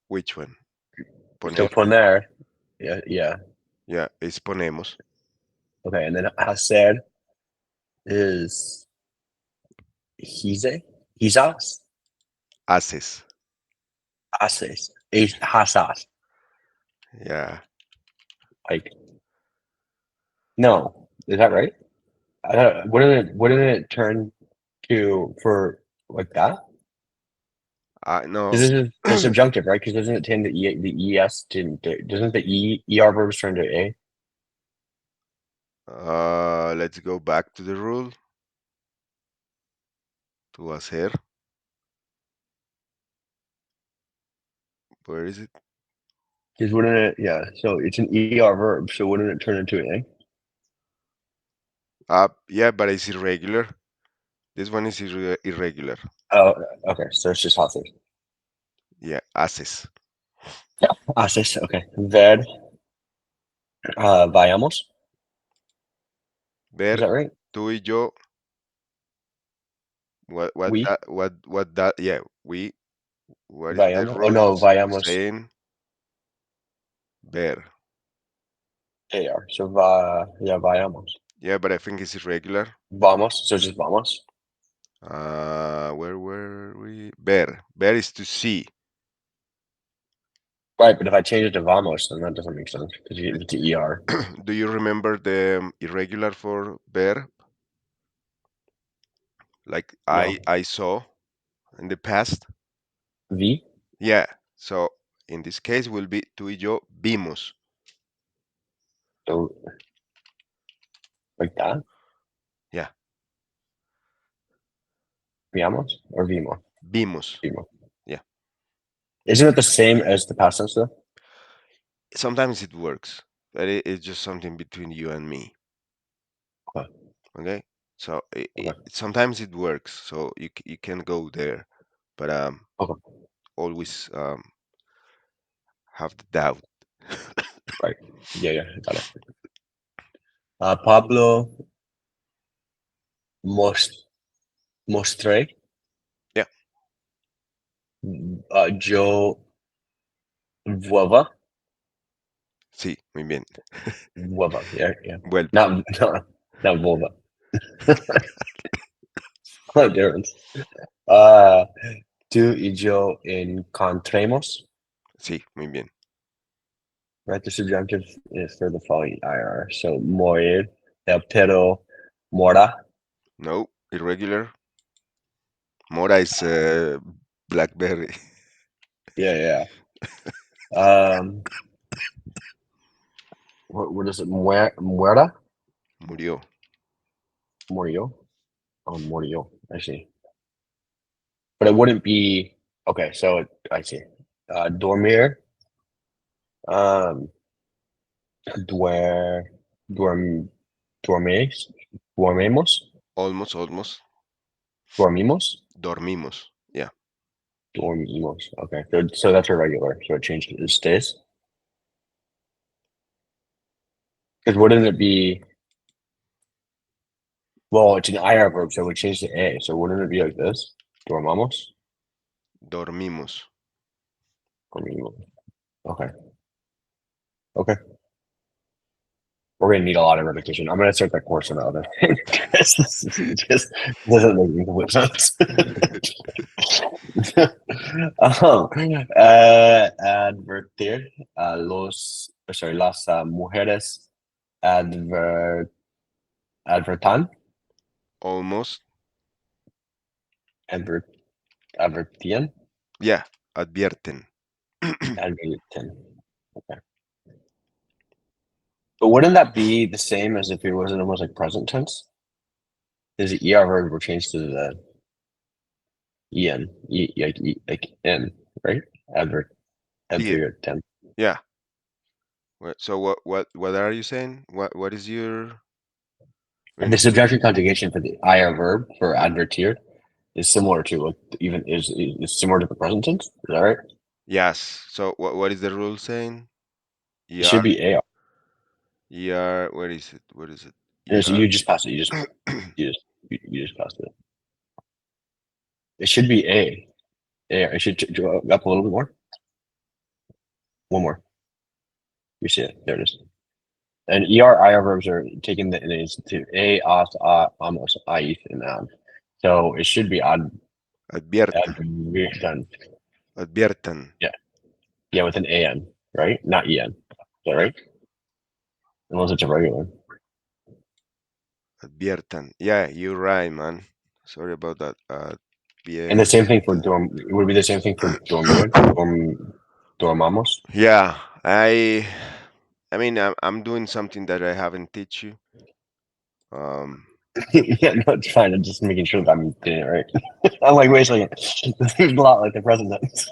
Which one? Poner? So poner, yeah. Yeah, it's ponemos. Okay, and then hacer is hice, quizás, Haces. haces, hasas. Yeah. Like, no, is that right? Wouldn't it turn to for like that? No. Because this is the subjunctive, right? Because doesn't it tend the es doesn't the er verbs turn to a? Let's go back to the rule. To hacer. Where is it? Because wouldn't it? Yeah. So it's an er verb. So wouldn't it turn into an Yeah, but it's irregular. This one is irregular. a? Oh, okay. So it's just haces. Yeah, haces. Haces. Okay. Ver. Vayamos. Is Ver, that right? tú y yo. We What that? Yeah, we. What is the vayamos. Oh no, rules vayamos. saying? Ver. Ar. So yeah, vayamos. Yeah, but I think it's irregular. Vamos. So it's just vamos. Where were we? Ver. Ver is to see. Right, but if I change it to vamos, then that doesn't make sense because it's the er. Do you remember the irregular for ver? Like No. I saw in the past? V. Yeah. So in this case will be tú y yo vimos. So like that. Yeah. Viamos or vimo? Vimos. Vimo. Yeah. Isn't it the same as the past tense though? Sometimes it works, but it's just something between you and me. Okay. Okay. So Okay. sometimes it works. So you can go there, but Okay. always have the doubt. Right. Yeah. Got it. Pablo mostré. Yeah. Yo vuelva. Sí, muy bien. Vuelva. Yeah. Vuelve. Not vulva. What difference? Uh, tú y yo encontremos. Sí, muy bien. Right, the subjunctive is for the following IR. So morir, el perro mora. No, Irregular. Mora is blackberry. Yeah, yeah. What is it? Muerta? Murió. Murió? Oh, Murió. I see. But it wouldn't be okay. So I see. Dormir. Um, duer, duerm, duermes, duermemos, Almost, almost. dormimos, Dormimos. Yeah. dormimos. Okay, so that's a regular. So it changed to stays. Because wouldn't it be? Well, it's an IR verb, so it would change to A. So wouldn't it be like this? Dormamos, Dormimos. dormimos. Okay, okay. We're gonna need a lot of repetition. I'm gonna start that course on the other thing because this just doesn't make any complete sense. Advertir a las mujeres adver, advertan, Almost. adver, advertían, Yeah. Advierten. adverten. Okay. But wouldn't that be the same as if it wasn't almost like present tense? Is the ER verb were changed to the EN, like N, right? Advert, Yeah. adverten. Yeah. So what are you saying? What is your? I And the mean, subjective conjugation for the IR verb for advertir is similar to like even is similar to the present tense. Is that right? yes. So what is the rule saying? It should ER. be AR. ER. Where is it? What is it? So you just passed it. You just passed it. It should be A. AR. It should go up a little bit more. One more. You see it. There it is. And IR verbs are taking the innings to A, as, amos, ais, and am. So it should be Advierta. advertent. Adviertan. Yeah. Yeah, with an AN, right? Not EN. Is that right? Unless it's a regular. Adviertan. Yeah, you're right, man. Sorry about that. And the Bien. same thing for dorm. It would be the same thing for dormir, dormamos. Yeah, I mean, I'm doing something that I haven't teach you. Um, Yeah, no, it's fine. I'm just making sure that I'm getting it right. I'm like, wait a second. This seems a lot like the president.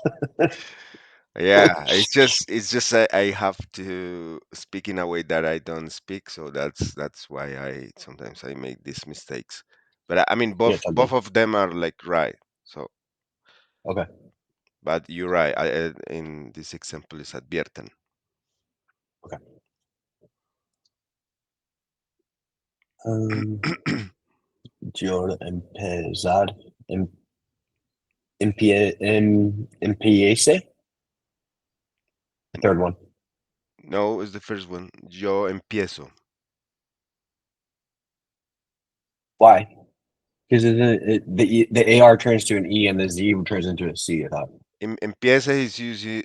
yeah, it's just I have to speak in a way that I don't speak, so that's why I sometimes I make these mistakes. But I mean, Yeah, both of them are like right. So, okay. but you're right. In this example is advierten. Okay. Um, yo empezar, empiece, the third one. No, is the first one. Yo empiezo. Why? Because the AR turns to an E and the Z turns into a C, I thought. Empieza is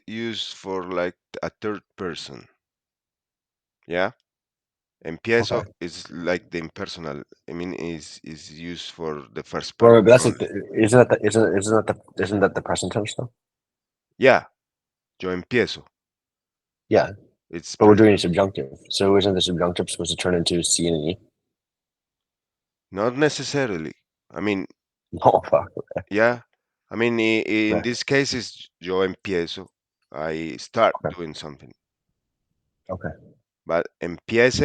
used for like a third person. Yeah. Okay. Empiezo is like the impersonal. I mean, is used for the first Well, but person that's like only. isn't that the present tense though? Yeah, yo empiezo. Yeah, It's but we're present. doing a subjunctive. So isn't the subjunctive supposed to turn into C and E? Not necessarily. I mean, Oh fuck. yeah. I mean, in Okay. this case, it's yo empiezo. I start Okay. doing something. Okay. But empiece,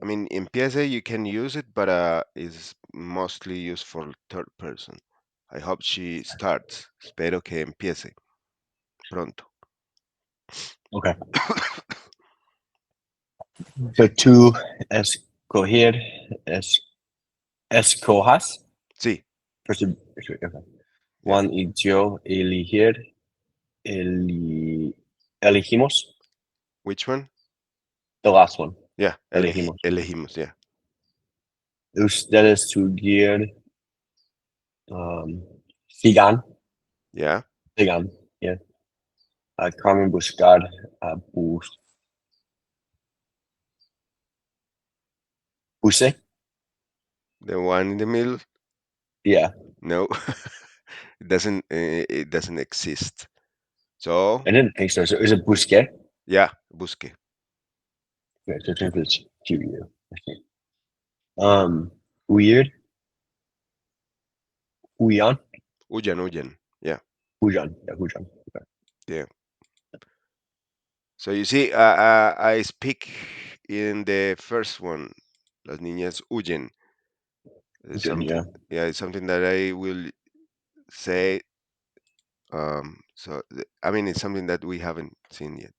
I mean, empiece, you can use it, but is mostly used for third person. I hope she starts. Espero que empiece pronto. Okay. So to escoger, es, escojas. Sí. First, okay. Yeah. Juan y yo elegir, eli, elegimos. Which one? The last one. Yeah. Elegimos. Elegimos. Yeah. Ustedes seguir, sigan, Yeah. sigan. Yeah. Carmen buscar, puse. The one in the middle. Yeah, No, it doesn't exist. So I didn't think so. So is it busque? yeah, busque. Yeah, so translates to you. Okay. Weird. Huyan. Huyan, huyan. Yeah, Hujan. Yeah, Hujan. Okay. yeah. So you see, I speak in the first one. Las niñas huyen. It's Hujan, something. yeah. Yeah, it's something that I will say. I mean, it's something that we haven't seen yet,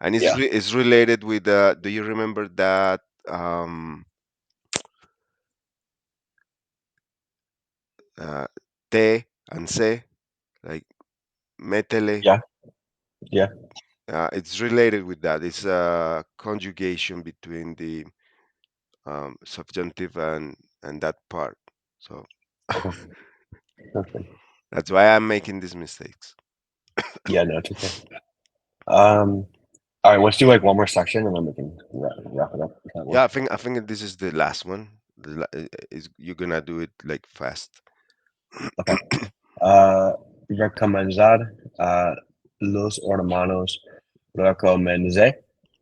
and Yeah. it's related with. Do you remember that uh, te and se, like métele? Yeah. Yeah. It's related with that. It's a conjugation between the subjunctive and that part. So Okay. Perfect. that's why I'm making these mistakes. Yeah, no, it's okay. Um, all right, let's do like one more section and then we can wrap it up. If that Yeah, works. I think this is the last one. Is you're gonna do it like fast. Okay. Uh, recomenzar. Los hermanos recomienze.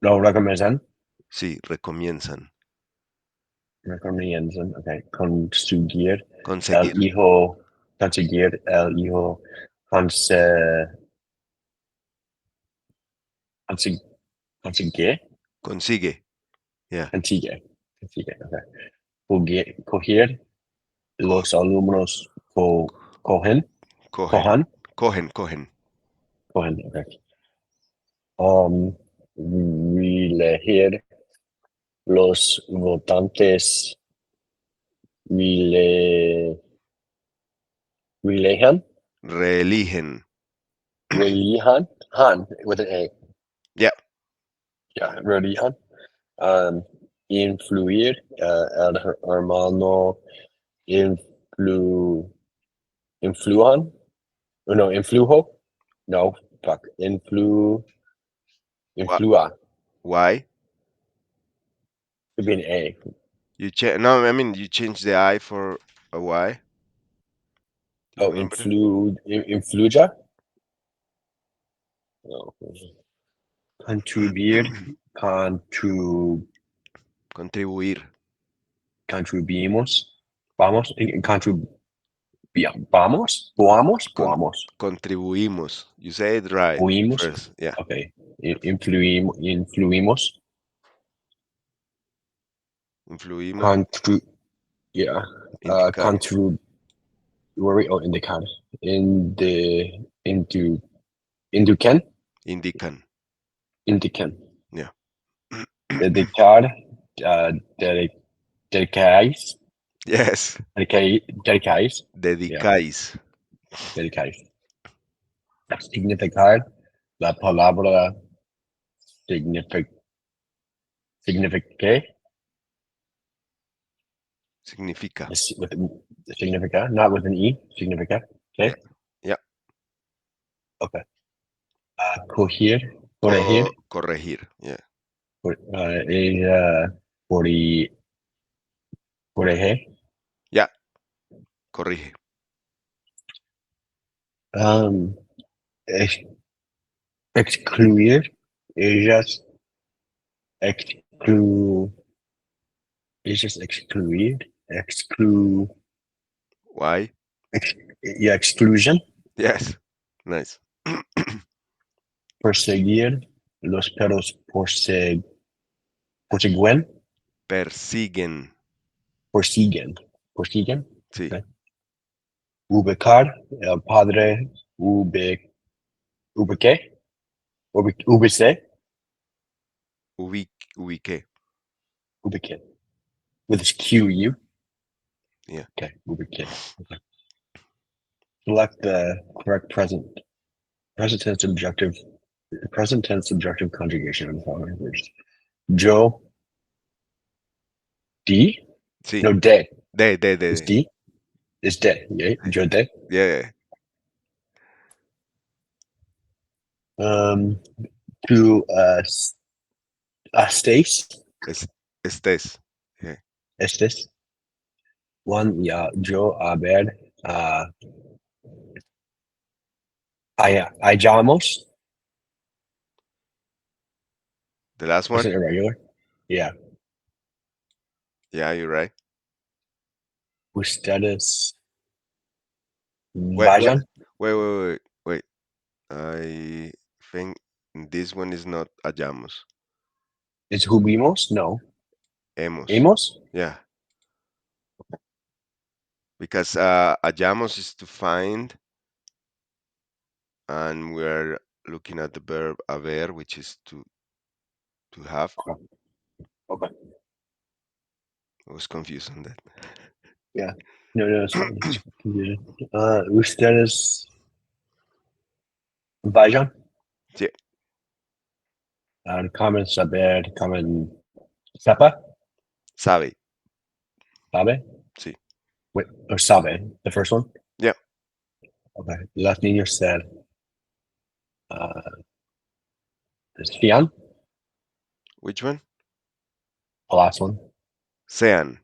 No, recomienzan. Sí, recomienzan. Recomienzan. Okay. Conseguir. El Conseguir. hijo. Conseguir. El hijo. Conse. Consigue. Consigue. Consigue. Yeah. Consigue. Consigue. Okay. Coger. Los alumnos cogen. Cogen. Cojan. Cogen. Cogen. Okay. Reelegir. Los votantes rele, reelejan, Reeligen. reelijan, han with an A. Yeah. Yeah, reelijan. Influir, el hermano influ, influjan, no, influjo, no, fuck, influa, Why? could be an A. You change? No, I mean you change the I for a Y. Do you Oh, remember that? influja, no, contribuir, contru, Contribuir. contribuimos, vamos, vamos, vamos, Con, vamos, contribuimos. You say it right fuimos, first. Yeah. okay, influimos, Influimos. contru, yeah, Indicar. contru, where we, oh, indicar, in the, into, induken, Indican. indiken, Yeah. dedicar, uh, dedic, dedicáis, Yes. dedicáis, yeah, Dedicáis. dedicáis, significar, la palabra signific, signifique, Significa. with significa, not with an E, significa, Yeah. okay, Yeah. okay. Corregir, corregir, Corregir. Yeah. is, corri, corregir, Yeah. Corrige. um, ex, excluir, is just exclu, is just excluir, Why? ex, yeah, exclusion, Yes. Nice. perseguir, los perros perseguen, Persiguen. persiguen, persiguen, Sí. okay. Ubicar, el padre, ubique, ubice, Ubique. ubique, with this QU. Yeah. Okay, ubique. Okay. Select the correct present tense subjective conjugation of the following words. Joe, D, Sí. no, de. Is De. D? Is de, yeah, Sí. Joe de. Yeah. Um, to, Stace, Es, estés. Yeah. Estes, One, yeah, yo, a ver, hallamos, The last is one? it irregular? Yeah. Yeah, you're right. Ustedes Wait, wait, vayan. wait. I think this one is not hallamos. Is hubimos? No. Hemos. Hemos? Yeah, because hallamos is to find, and we're looking at the verb haber, which is to have. Okay. Okay. I was confused on that. Yeah. No, no, it's fine. It's confusing. Ustedes vayan. Yeah, Common saber, common sepa, sabe. sabe. Sí. Wait, or sabe, the first one. Yeah. Okay. Last niño said, uh, Fian, Which one? the last one. Sean.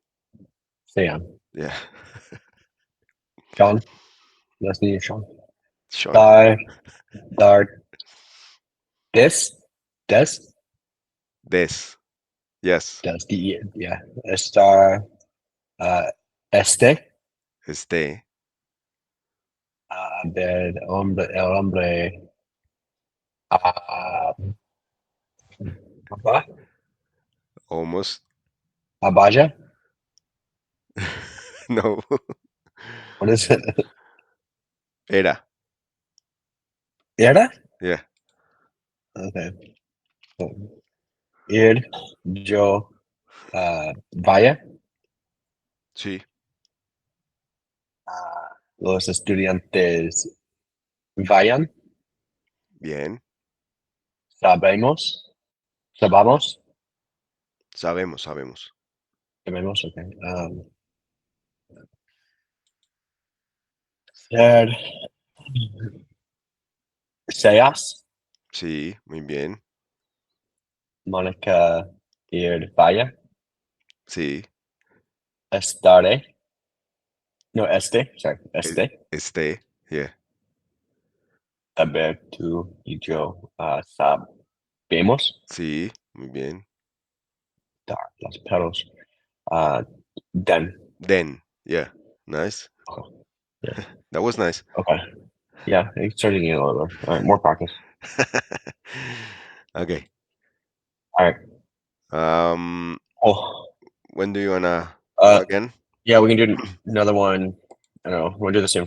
Sean. Yeah. Sean. Last niño Sean. Sean. Dar, dar, des, Des. Yes. yeah. Estar, este, Este. el hombre, uh, Almost. Abaja. No. What is it? Era. Era? Yeah. Okay. Ir, yo, vaya. Sí. Los estudiantes vayan. Bien. Sabemos. Sabamos. Sabemos, sabemos. Sabemos, okay. Ser, seas. Sí, muy bien. Monica, ir, vaya. Sí. Estaré. No, sorry. E- Este. Este. Yeah. Saber, tú y yo, sabemos. Sí, muy bien. Dar, los perros. Uh, then. Then. Yeah. Nice. Okay. Yeah. That was nice. Okay. Yeah, it's starting to get a little better. All right, more practice. Okay. All right. Um, Oh, when do you wanna go uh, again? yeah, we can do another one. I don't know. We'll do the same